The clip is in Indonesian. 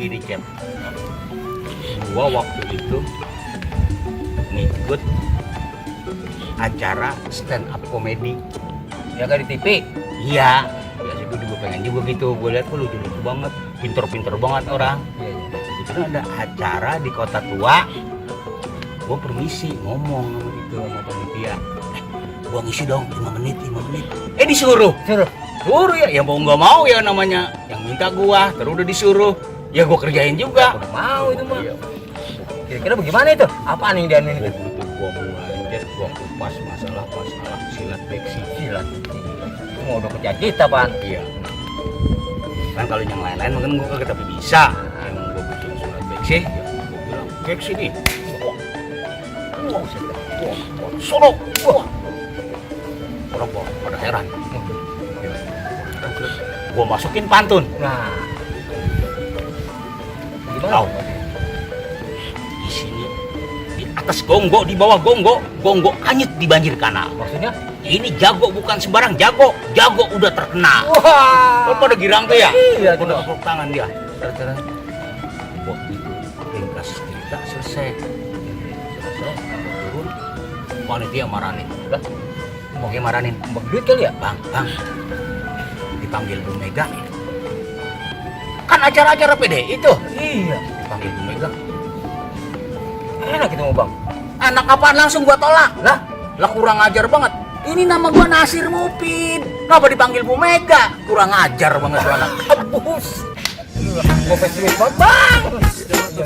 begini, Cep. Gua waktu itu ngikut acara stand up komedi. Ya kan di TV. Iya, biasa gue juga pengen juga gitu. Gue lihat kok lucu-lucu banget, pinter-pinter banget orang. Iya. Kebetulan ada acara di Kota Tua. Gue permisi ngomong sama itu sama panitia. Gua ngisi dong 5 menit. Disuruh. Suruh ya, ya mau nggak mau ya namanya yang minta gua, terus udah disuruh. Ya gua kerjain juga. Udah mau itu mah. Iya. Kira-kira bagaimana itu? Apaan yang dia ini? Itu gua mulai Cep, gua kupas masalah silat beksi. Silat. Itu mau udah kerja kita, Pan. Iya. Kan kalau yang lain-lain mungkin gua kagak tapi bisa. Yang gua bikin silat beksi, ya gua bilang beksi nih. Wah, solo. Wah. Orang pada heran. Gua masukin pantun. Nah. Gimana? Tahu. Di sini di atas gonggok, di bawah gonggok hanyut di banjir kanal. Maksudnya? Ini jago bukan sembarang jago udah terkenal. Wah. Lo pada girang tuh ya? Iya, Udah coba. tepuk tangan dia. Terus waktu itu ringkas cerita selesai. Turun. Panitia marahin. Lah, Oke marahin. mbak duit kali ya? Bang. Dipanggil Bu Mega. Kan acara-acara PD itu. Iya. Dipanggil Bu Mega. Enak itu mau, Bang. Anak apaan langsung gua tolak. Lah kurang ajar banget. Ini nama gua Nasir Mupin. Kenapa dipanggil Bu Mega? Kurang ajar banget tuh anak. Abus. Mau festival banget, Bang. Ya,